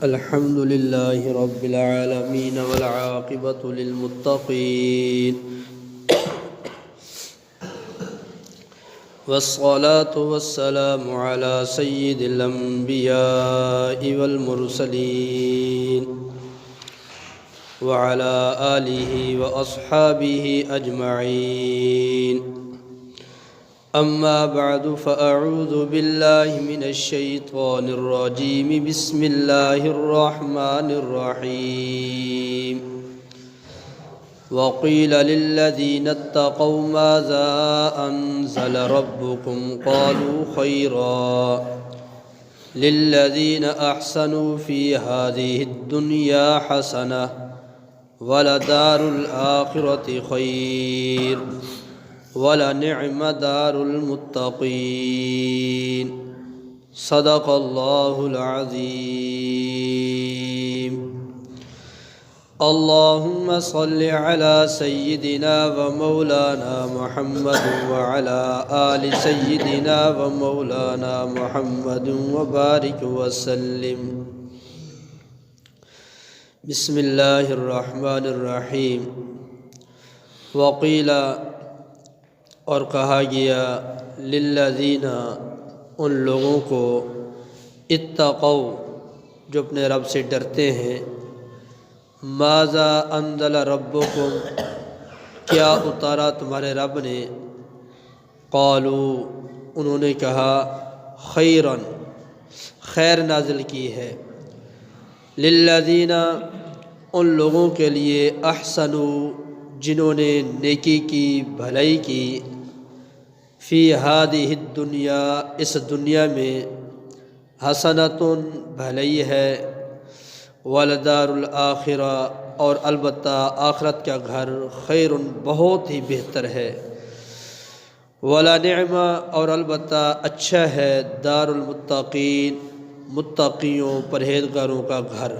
الحمد لله رب العالمين والعاقبة للمتقين والصلاة والسلام على سيد الأنبياء والمرسلين وعلى آله وأصحابه أجمعين. أما بعد فأعوذ بالله من الشيطان الرجيم. بسم الله الرحمن الرحيم. وقيل للذين اتقوا ماذا أنزل ربكم قالوا خيرا للذين أحسنوا في هذه الدنيا حسنة ولدار الآخرة خير وَلَنِعْمَ دَارُ الْمُتَّقِينَ. صدق اللہ العظیم. اللہم صل علی سیدنا و مولانا محمد وعلى آل سیدنا و مولانا محمد وبارک وسلم. بسم اللہ الرحمن الرحیم. وقیل اور کہا گیا للذین ان لوگوں کو اتقوا جو اپنے رب سے ڈرتے ہیں ماذا انزل ربکم کیا اتارا تمہارے رب نے قالوا انہوں نے کہا خیراً خیر نازل کی ہے للذین ان لوگوں کے لیے احسنوا جنہوں نے نیکی کی بھلائی کی فی ہادہ الدنیا اس دنیا میں حسنۃ بھلائی ہے ولدار الآخرہ اور البتہ آخرت کا گھر خیر بہت ہی بہتر ہے ولنعم اور البتہ اچھا ہے دار المتقین متقیوں پرہیزگاروں کا گھر.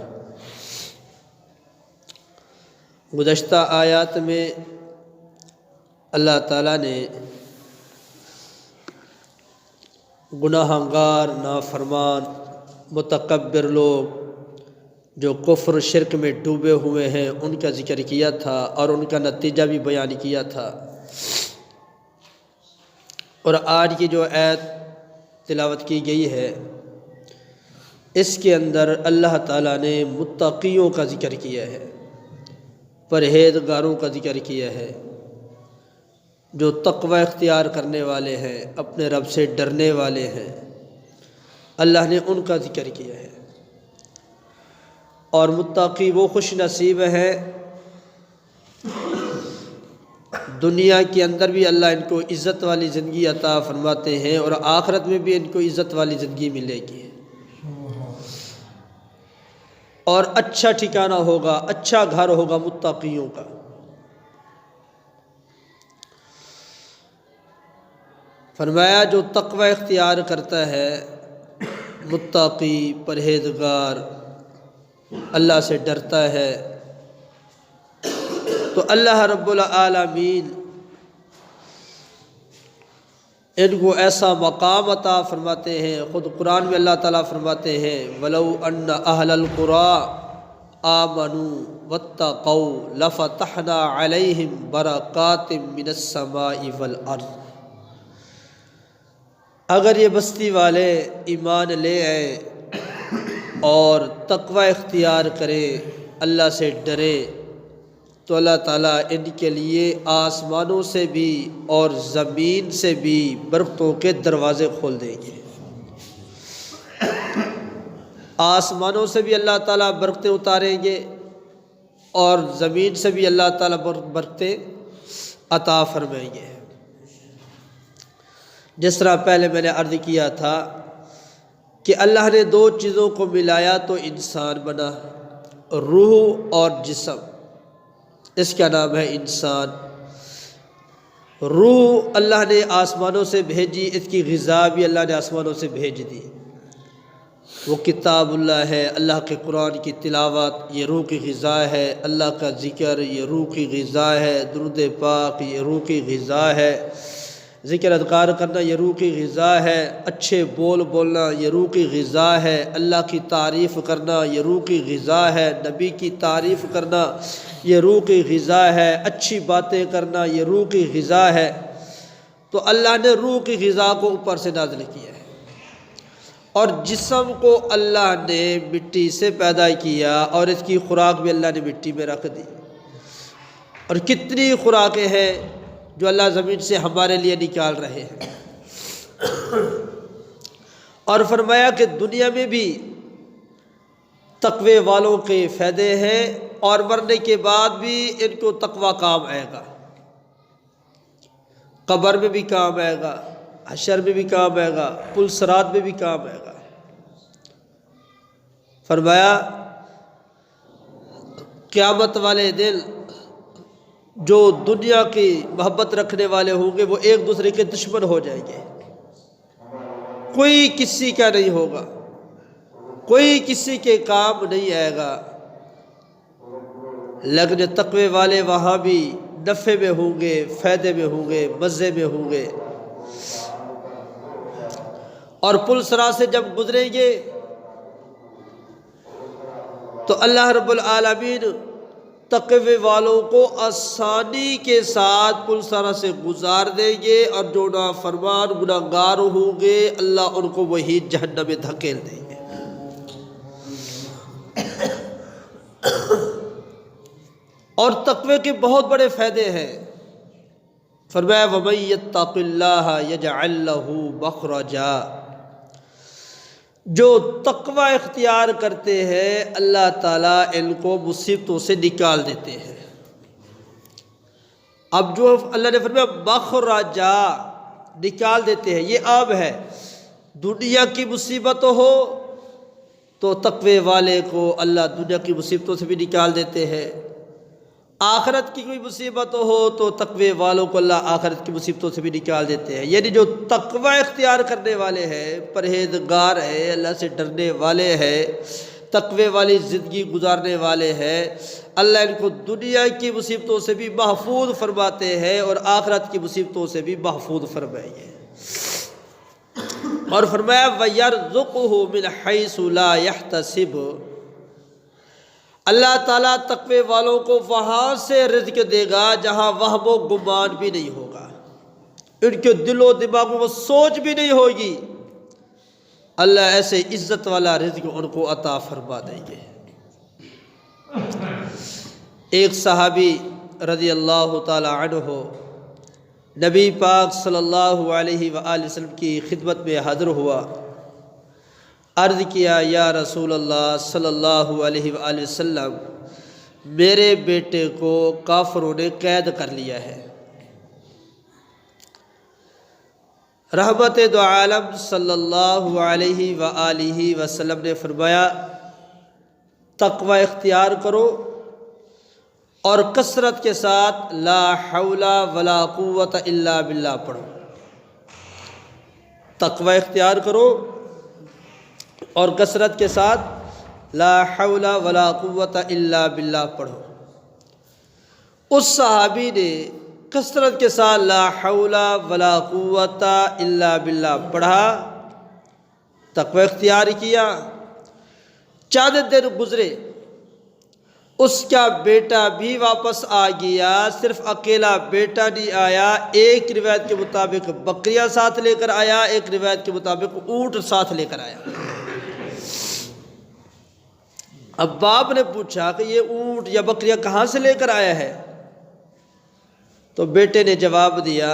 گزشتہ آیات میں اللہ تعالیٰ نے گناہ گار نافرمان متکبر لوگ جو کفر شرک میں ڈوبے ہوئے ہیں ان کا ذکر کیا تھا اور ان کا نتیجہ بھی بیان کیا تھا. اور آج کی جو آیت تلاوت کی گئی ہے اس کے اندر اللہ تعالیٰ نے متقیوں کا ذکر کیا ہے پرہیزگاروں کا ذکر کیا ہے جو تقوی اختیار کرنے والے ہیں اپنے رب سے ڈرنے والے ہیں اللہ نے ان کا ذکر کیا ہے. اور متقی وہ خوش نصیب ہے دنیا کے اندر بھی اللہ ان کو عزت والی زندگی عطا فرماتے ہیں اور آخرت میں بھی ان کو عزت والی زندگی ملے گی اور اچھا ٹھکانہ ہوگا اچھا گھر ہوگا متقیوں کا. فرمایا جو تقوی اختیار کرتا ہے متقی پرہیزگار اللہ سے ڈرتا ہے تو اللہ رب العالمین ان کو ایسا مقام عطا فرماتے ہیں. خود قرآن میں اللہ تعالیٰ فرماتے ہیں وَلَوْ أَنَّ أَهْلَ الْقُرَىٰ آمَنُوا وَاتَّقَوْا لَفَتَحْنَا عَلَيْهِمْ بَرَكَاتٍ مِّنَ السَّمَاءِ وَالْأَرْضِ. اگر یہ بستی والے ایمان لے آئیں اور تقوی اختیار کریں اللہ سے ڈریں تو اللہ تعالیٰ ان کے لیے آسمانوں سے بھی اور زمین سے بھی برکتوں کے دروازے کھول دیں گے. آسمانوں سے بھی اللہ تعالیٰ برکتیں اتاریں گے اور زمین سے بھی اللہ تعالیٰ برکتیں عطا فرمائیں گے. جس طرح پہلے میں نے عرض کیا تھا کہ اللہ نے دو چیزوں کو ملایا تو انسان بنا روح اور جسم. اس کا نام ہے انسان. روح اللہ نے آسمانوں سے بھیجی اس کی غذا بھی اللہ نے آسمانوں سے بھیج دی. وہ کتاب اللہ ہے اللہ کے قرآن کی تلاوت یہ روح کی غذا ہے اللہ کا ذکر یہ روح کی غذا ہے درود پاک یہ روح کی غذا ہے ذکر اذکار کرنا یہ روح کی غذا ہے، اچھے بول بولنا یہ روح کی غذا ہے، اللہ کی تعریف کرنا یہ روح کی غذا ہے، نبی کی تعریف کرنا یہ روح کی غذا ہے، اچھی باتیں کرنا یہ روح کی غذا ہے۔ تو اللہ نے روح کی غذا کو اوپر سے نازل کیا ہے، اور جسم کو اللہ نے مٹی سے پیدا کیا، اور اس کی خوراک بھی اللہ نے مٹی میں رکھ دی۔ اور کتنی خوراکیں ہیں جو اللہ زمین سے ہمارے لیے نکال رہے ہیں، اور فرمایا کہ دنیا میں بھی تقوی والوں کے فائدے ہیں، اور مرنے کے بعد بھی ان کو تقوی کام آئے گا، قبر میں بھی کام آئے گا، حشر میں بھی کام آئے گا، پل صراط میں بھی کام آئے گا۔ فرمایا قیامت والے دن جو دنیا کی محبت رکھنے والے ہوں گے وہ ایک دوسرے کے دشمن ہو جائیں گے، کوئی کسی کا نہیں ہوگا، کوئی کسی کے کام نہیں آئے گا، لیکن تقوی والے وہاں بھی نفع میں ہوں گے، فائدے میں ہوں گے، مزے میں ہوں گے۔ اور پل صراط سے جب گزریں گے تو اللہ رب العالمین تقوی والوں کو آسانی کے ساتھ پل صراط سے گزار دیں گے، اور جو نافرمان گناہگار ہوں گے اللہ ان کو وہی جہنم میں دھکیل دیں گے۔ اور تقوی کے بہت بڑے فائدے ہیں۔ فرمایا وَمَن يَتَّقِ اللَّهَ يَجْعَل لَّهُ مَخْرَجًا، جو تقوی اختیار کرتے ہیں اللہ تعالیٰ ان کو مصیبتوں سے نکال دیتے ہیں۔ اب جو اللہ نے فرمایا مخرجا، نکال دیتے ہیں، یہ عام ہے، دنیا کی مصیبت ہو تو تقوی والے کو اللہ دنیا کی مصیبتوں سے بھی نکال دیتے ہیں، آخرت کی کوئی مصیبت ہو تو تقوی والوں کو اللہ آخرت کی مصیبتوں سے بھی نکال دیتے ہیں۔ یعنی جو تقوی اختیار کرنے والے ہیں، پرہیزگار ہیں، اللہ سے ڈرنے والے ہیں، تقوی والی زندگی گزارنے والے ہیں، اللہ ان کو دنیا کی مصیبتوں سے بھی محفوظ فرماتے ہیں اور آخرت کی مصیبتوں سے بھی محفوظ فرمائیں گے۔ اور فرمایا وَيَرْزُقُهُ مِنْ حَيْثُ لَا يَحْتَسِبُ، اللہ تعالیٰ تقوی والوں کو وہاں سے رزق دے گا جہاں وہم و گمان بھی نہیں ہوگا، ان کے دل و دماغ میں وہ سوچ بھی نہیں ہوگی، اللہ ایسے عزت والا رزق ان کو عطا فرما دیں گے۔ ایک صحابی رضی اللہ تعالی عنہ نبی پاک صلی اللہ علیہ وآلہ وسلم کی خدمت میں حاضر ہوا، عرض کیا یا رسول اللہ صلی اللہ علیہ وآلہ وسلم، میرے بیٹے کو کافروں نے قید کر لیا ہے۔ رحمت دو عالم صلی اللہ علیہ وآلہ وسلم نے فرمایا تقوی اختیار کرو اور کثرت کے ساتھ لا حول ولا قوت الا باللہ پڑھو۔ تقوی اختیار کرو اور کثرت کے ساتھ لا حول ولا قوت الا باللہ پڑھو۔ اس صحابی نے کثرت کے ساتھ لا حول ولا قوت الا باللہ پڑھا، تقوی اختیار کیا، چند دن گزرے، اس کا بیٹا بھی واپس آ گیا، صرف اکیلا بیٹا نہیں آیا، ایک روایت کے مطابق بکریاں ساتھ لے کر آیا، ایک روایت کے مطابق اونٹ ساتھ لے کر آیا۔ اب باپ نے پوچھا کہ یہ اونٹ یا بکریاں کہاں سے لے کر آیا ہے؟ تو بیٹے نے جواب دیا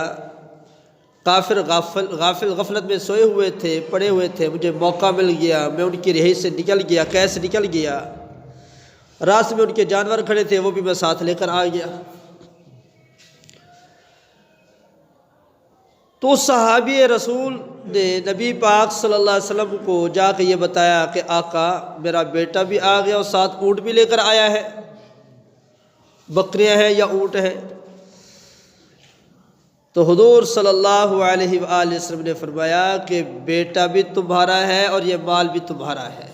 کافر غفلت میں سوئے ہوئے تھے، پڑے ہوئے تھے، مجھے موقع مل گیا، میں ان کی رہائش سے نکل گیا، کیسے نکل گیا، راستے میں ان کے جانور کھڑے تھے وہ بھی میں ساتھ لے کر آ گیا۔ تو صحابی رسول نے نبی پاک صلی اللہ علیہ وسلم کو جا کے یہ بتایا کہ آقا میرا بیٹا بھی آ گیا اور ساتھ اونٹ بھی لے کر آیا ہے، بکریاں ہیں یا اونٹ ہیں؟ تو حضور صلی اللہ علیہ وآلہ وسلم نے فرمایا کہ بیٹا بھی تمہارا ہے اور یہ مال بھی تمہارا ہے،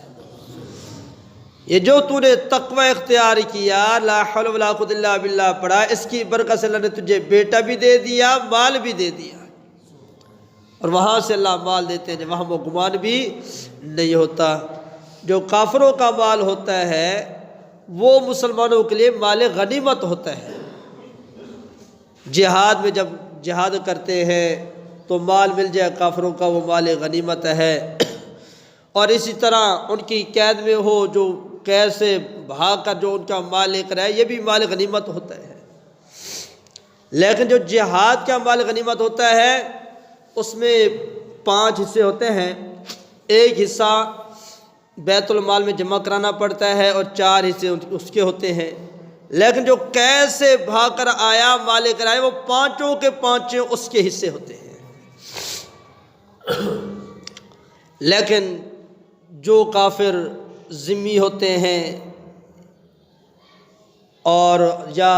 یہ جو تو نے تقوی اختیار کیا، لا حول ولا قوت الا باللہ پڑھا، اس کی برکت سے اللہ نے تجھے بیٹا بھی دے دیا، مال بھی دے دیا۔ اور وہاں سے اللہ مال دیتے ہیں وہاں وہ گمان بھی نہیں ہوتا۔ جو کافروں کا مال ہوتا ہے وہ مسلمانوں کے لیے مال غنیمت ہوتا ہے۔ جہاد میں جب جہاد کرتے ہیں تو مال مل جائے کافروں کا، وہ مال غنیمت ہے۔ اور اسی طرح ان کی قید میں ہو، جو قید سے بھاگ کر جو ان کا مال لے کر آئے، یہ بھی مال غنیمت ہوتا ہے۔ لیکن جو جہاد کا مال غنیمت ہوتا ہے اس میں 5 حصے ہوتے ہیں۔ ایک حصہ بیت المال میں جمع کرانا پڑتا ہے اور 4 حصے اس کے ہوتے ہیں۔ لیکن جو قید سے بھاگ کر آیا مال لے کر آئے، وہ 5 کے 5 اس کے حصے ہوتے ہیں۔ لیکن جو کافر ذمہ ہوتے ہیں اور یا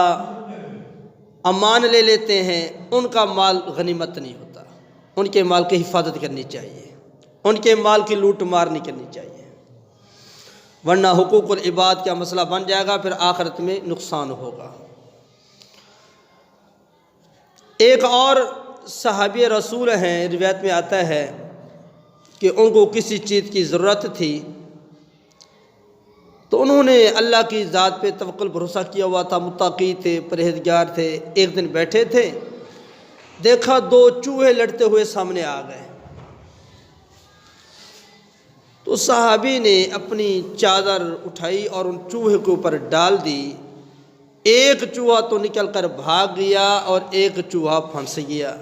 امان لے لیتے ہیں، ان کا مال غنیمت نہیں ہوتا۔ ان کے مال کی حفاظت کرنی چاہیے، ان کے مال کی لوٹ مار نہیں کرنی چاہیے، ورنہ حقوق العباد کا مسئلہ بن جائے گا، پھر آخرت میں نقصان ہوگا۔ ایک اور صحابی رسول ہیں، روایت میں آتا ہے کہ ان کو کسی چیز کی ضرورت تھی تو انہوں نے اللہ کی ذات پہ توکل بھروسہ کیا ہوا تھا، متقی تھے، پرہیزگار تھے۔ ایک دن بیٹھے تھے، دیکھا 2 چوہے لڑتے ہوئے سامنے آ گئے، تو صحابی نے اپنی چادر اٹھائی اور ان چوہے کے اوپر ڈال دی۔ ایک چوہا تو نکل کر بھاگ گیا اور ایک چوہا پھنس گیا۔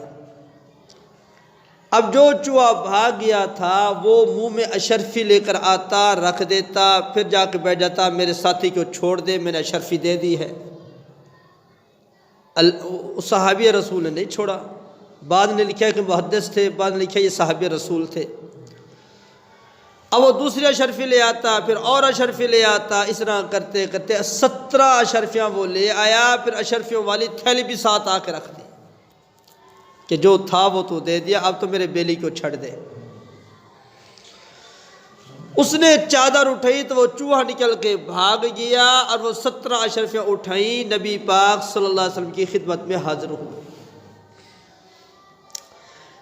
اب جو چوہا بھاگ گیا تھا وہ منہ میں اشرفی لے کر آتا، رکھ دیتا، پھر جا کے بیٹھ جاتا، میرے ساتھی کو چھوڑ دے، میں نے اشرفی دے دی ہے۔ صحابی رسول نے نہیں چھوڑا۔ بعد نے لکھا کہ محدث تھے، بعد نے لکھا یہ صحابی رسول تھے۔ اب وہ دوسری اشرفی لے آتا، پھر اور اشرفی لے آتا، اس طرح کرتے کرتے 17 اشرفیاں وہ لے آیا۔ پھر اشرفیوں والی تھیلی بھی ساتھ آ کے رکھ دی کہ جو تھا وہ تو دے دیا، اب تو میرے بیلی کو چھڑ دے۔ اس نے چادر اٹھائی تو وہ چوہا نکل کے بھاگ گیا اور وہ 17 اشرفیاں اٹھائیں، نبی پاک صلی اللہ علیہ وسلم کی خدمت میں حاضر ہوئی۔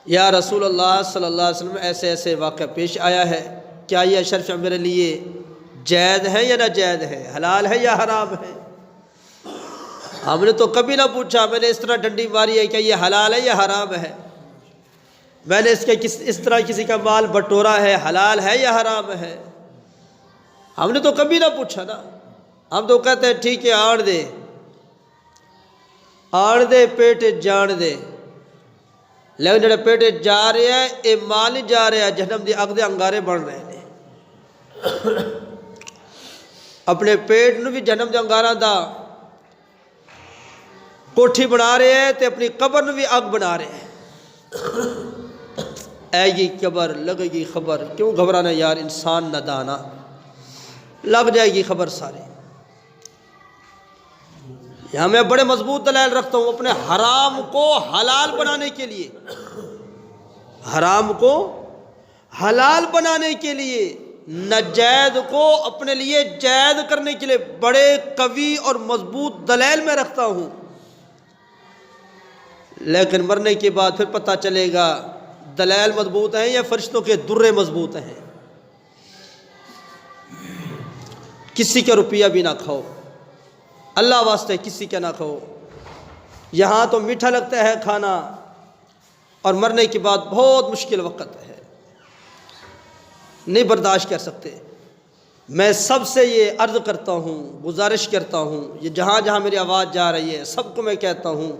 یا رسول اللہ صلی اللہ علیہ وسلم، ایسے ایسے واقعہ پیش آیا ہے، کیا یہ اشرفیاں میرے لیے جائز ہے یا ناجائز ہے، حلال ہے یا حرام ہے؟ ہم نے تو کبھی نہ پوچھا، میں نے اس طرح ڈنڈی ماری ہے کہ یہ حلال ہے یا حرام ہے، میں نے اس طرح کسی کا مال بٹورا ہے، حلال ہے یا حرام ہے، ہم نے تو کبھی نہ پوچھا نا۔ ہم تو کہتے ہیں ٹھیک ہے آڑ دے پیٹ جان دے، لیکن جڑے پیٹ جا رہے ہیں یہ مال نہیں جا رہا، جہنم دی اگ دے انگارے بن رہے ہیں۔ اپنے پیٹ نو بھی جہنم دے انگاراں دا کوٹھی بنا رہے ہیں تے اپنی قبر نو بھی اگ بنا رہے ہیں۔ اے گی قبر لگے گی خبر، کیوں گھبرانا یار انسان نادانا، لگ جائے گی خبر ساری۔ یہاں میں بڑے مضبوط دلائل رکھتا ہوں اپنے حرام کو حلال بنانے کے لیے، حرام کو حلال بنانے کے لیے، ناجائز کو اپنے لیے جائز کرنے کے لیے بڑے قوی اور مضبوط دلائل میں رکھتا ہوں۔ لیکن مرنے کے بعد پھر پتہ چلے گا دلائل مضبوط ہیں یا فرشتوں کے درے مضبوط ہیں۔ کسی کا روپیہ بھی نہ کھاؤ، اللہ واسطے کسی کا نہ کھاؤ۔ یہاں تو میٹھا لگتا ہے کھانا اور مرنے کے بعد بہت مشکل وقت ہے، نہیں برداشت کر سکتے۔ میں سب سے یہ عرض کرتا ہوں، گزارش کرتا ہوں، یہ جہاں جہاں میری آواز جا رہی ہے سب کو میں کہتا ہوں،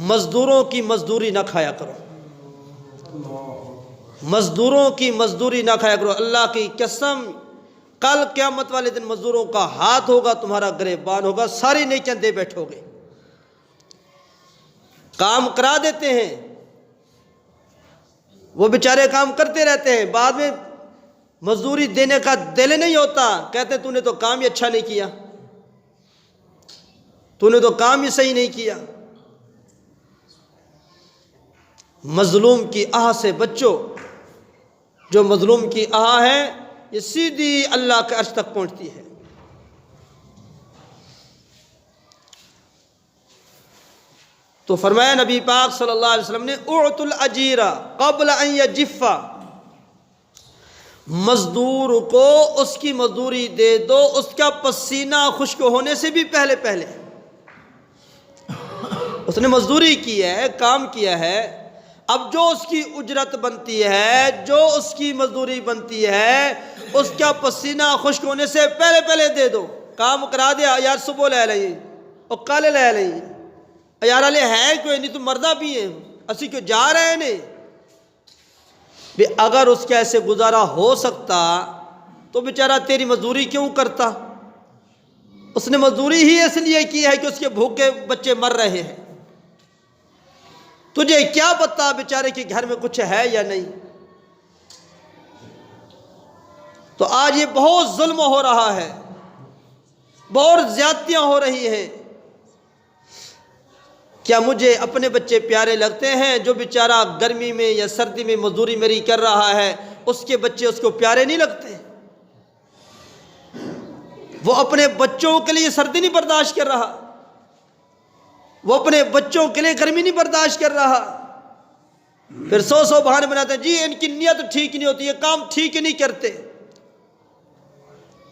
مزدوروں کی مزدوری نہ کھایا کرو، مزدوروں کی مزدوری نہ کھایا کرو۔ اللہ کی قسم کل قیامت والے دن مزدوروں کا ہاتھ ہوگا، تمہارا گریبان ہوگا، ساری نیکیاں دے بیٹھو گے۔ کام کرا دیتے ہیں، وہ بیچارے کام کرتے رہتے ہیں، بعد میں مزدوری دینے کا دل نہیں ہوتا، کہتے ہیں تو نے تو کام ہی اچھا نہیں کیا، تو نے تو کام ہی صحیح نہیں کیا۔ مظلوم کی آہ سے بچو، جو مظلوم کی آہ ہے یہ سیدھی اللہ کے عرش تک پہنچتی ہے۔ تو فرمایا نبی پاک صلی اللہ علیہ وسلم نے اعط الاجیر قبل ان یجف، مزدور کو اس کی مزدوری دے دو اس کا پسینہ خشک ہونے سے بھی پہلے پہلے۔ اس نے مزدوری کی ہے، کام کیا ہے، اب جو اس کی اجرت بنتی ہے، جو اس کی مزدوری بنتی ہے، اس کا پسینہ خشک ہونے سے پہلے پہلے دے دو۔ کام کرا دیا، یار صبح لے لئی اور کل لے لئی، یار علی ہے کوئی نہیں، تو مردہ بھی ہیں اسی کیوں جا رہے ہیں۔ بھی اگر اس کے ایسے گزارا ہو سکتا تو بیچارہ تیری مزدوری کیوں کرتا؟ اس نے مزدوری ہی اس لیے کی ہے کہ اس کے بھوکے بچے مر رہے ہیں، تجھے کیا پتا بیچارے کے گھر میں کچھ ہے یا نہیں؟ تو آج یہ بہت ظلم ہو رہا ہے، بہت زیادتیاں ہو رہی ہیں۔ کیا مجھے اپنے بچے پیارے لگتے ہیں؟ جو بیچارہ گرمی میں یا سردی میں مزدوری میری کر رہا ہے، اس کے بچے اس کو پیارے نہیں لگتے؟ وہ اپنے بچوں کے لیے سردی نہیں برداشت کر رہا، وہ اپنے بچوں کے لیے گرمی نہیں برداشت کر رہا، پھر سو سو بہانے بناتے ہیں جی ان کی نیت ٹھیک نہیں ہوتی، یہ کام ٹھیک نہیں کرتے۔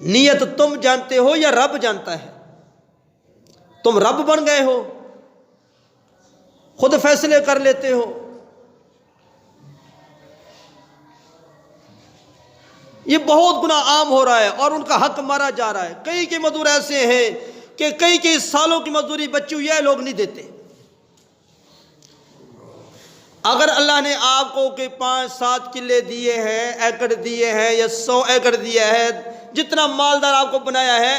نیت تم جانتے ہو یا رب جانتا ہے؟ تم رب بن گئے ہو، خود فیصلے کر لیتے ہو۔ یہ بہت گناہ عام ہو رہا ہے اور ان کا حق مارا جا رہا ہے۔ کئی کے مزدور ایسے ہیں کہ کئی سالوں کی مزدوری بچی یہ لوگ نہیں دیتے۔ اگر اللہ نے آپ کو کہ 5-7 کلے دیے ہیں، ایکڑ دیے ہیں یا 100 ایکڑ دیے ہیں، جتنا مالدار آپ کو بنایا ہے،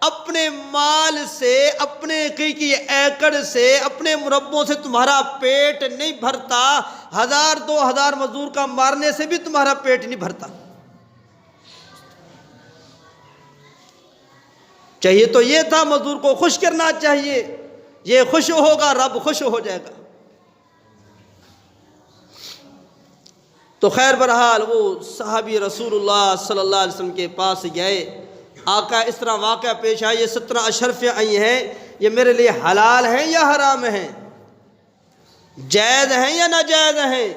اپنے مال سے، اپنے کئی ایکڑ سے، اپنے مربوں سے تمہارا پیٹ نہیں بھرتا، 1000-2000 مزدور کا مارنے سے بھی تمہارا پیٹ نہیں بھرتا۔ چاہیے تو یہ تھا مزدور کو خوش کرنا چاہیے، یہ خوش ہوگا رب خوش ہو جائے گا۔ تو خیر بہرحال وہ صحابی رسول اللہ صلی اللہ علیہ وسلم کے پاس گئے، آقا اس طرح واقعہ پیش آیا، یہ 17 اشرفیاں آئی ہیں، یہ میرے لیے حلال ہیں یا حرام ہیں، جائز ہیں یا ناجائز ہیں؟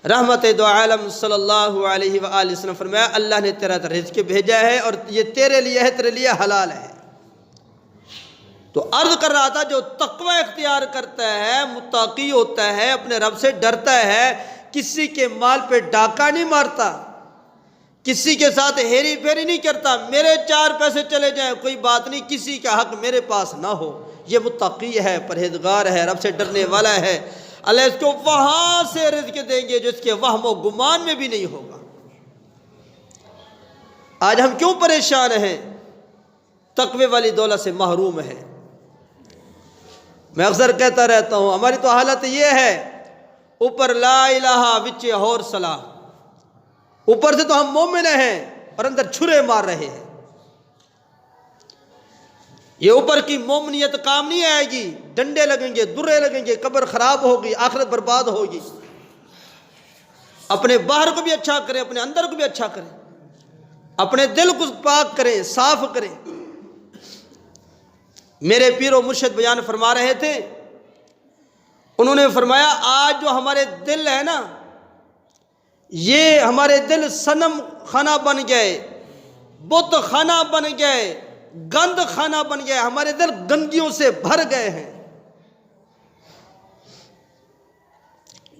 رحمت دو عالم صلی اللہ علیہ وآلہ وسلم فرمایا اللہ نے تیرا رزق بھیجا ہے اور یہ تیرے لیے ہے، تیرے لیے حلال ہے۔ تو عرض کر رہا تھا جو تقوی اختیار کرتا ہے، متقی ہوتا ہے، اپنے رب سے ڈرتا ہے، کسی کے مال پہ ڈاکہ نہیں مارتا، کسی کے ساتھ ہیری پھیری نہیں کرتا، میرے 4 پیسے چلے جائیں کوئی بات نہیں، کسی کا حق میرے پاس نہ ہو، یہ متقی ہے، پرہیزگار ہے، رب سے ڈرنے والا ہے۔ اللہ اس کو وہاں سے رزق دیں گے جو اس کے وہم و گمان میں بھی نہیں ہوگا۔ آج ہم کیوں پریشان ہیں؟ تقوی والی دولت سے محروم ہیں۔ میں اکثر کہتا رہتا ہوں ہماری تو حالت یہ ہے، اوپر لا الہ وچے اور صلاح، اوپر سے تو ہم مومن ہیں اور اندر چھرے مار رہے ہیں۔ یہ اوپر کی مومنیت کام نہیں آئے گی، ڈنڈے لگیں گے، درے لگیں گے، قبر خراب ہوگی، آخرت برباد ہوگی۔ اپنے باہر کو بھی اچھا کریں، اپنے اندر کو بھی اچھا کریں، اپنے دل کو پاک کریں، صاف کریں۔ میرے پیر و مرشد بیان فرما رہے تھے، انہوں نے فرمایا آج جو ہمارے دل ہے نا، یہ ہمارے دل صنم خانہ بن گئے، بت خانہ بن گئے، گند خانہ بن گئے، ہمارے دل گندگیوں سے بھر گئے ہیں۔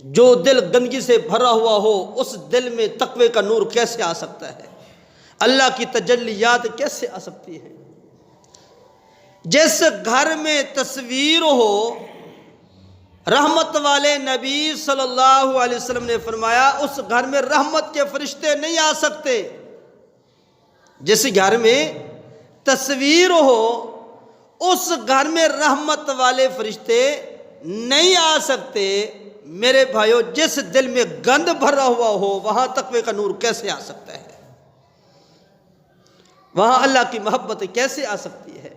جو دل گندگی سے بھرا ہوا ہو اس دل میں تقوی کا نور کیسے آ سکتا ہے؟ اللہ کی تجلیات کیسے آ سکتی ہیں؟ جس گھر میں تصویر ہو، رحمت والے نبی صلی اللہ علیہ وسلم نے فرمایا اس گھر میں رحمت کے فرشتے نہیں آ سکتے۔ جس گھر میں تصویر ہو اس گھر میں رحمت والے فرشتے نہیں آ سکتے۔ میرے بھائیو، جس دل میں گند بھرا ہوا ہو وہاں تقوی کا نور کیسے آ سکتا ہے؟ وہاں اللہ کی محبت کیسے آ سکتی ہے؟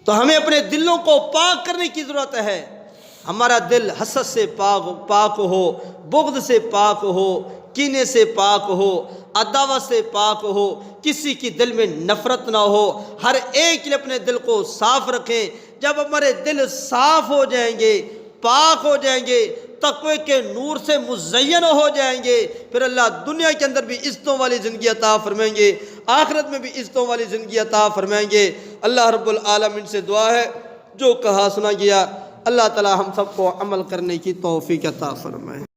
تو ہمیں اپنے دلوں کو پاک کرنے کی ضرورت ہے۔ ہمارا دل حسد سے پاک ہو، بغض سے پاک ہو، کینے سے پاک ہو، عداوت سے پاک ہو، کسی کی دل میں نفرت نہ ہو، ہر ایک نے اپنے دل کو صاف رکھیں۔ جب ہمارے دل صاف ہو جائیں گے، پاک ہو جائیں گے، تقوی کے نور سے مزین ہو جائیں گے، پھر اللہ دنیا کے اندر بھی عزتوں والی زندگی عطا فرمائیں گے، آخرت میں بھی عزتوں والی زندگی عطا فرمائیں گے۔ اللہ رب العالمین سے دعا ہے جو کہا سنا گیا اللہ تعالی ہم سب کو عمل کرنے کی توفیق عطا فرمائے۔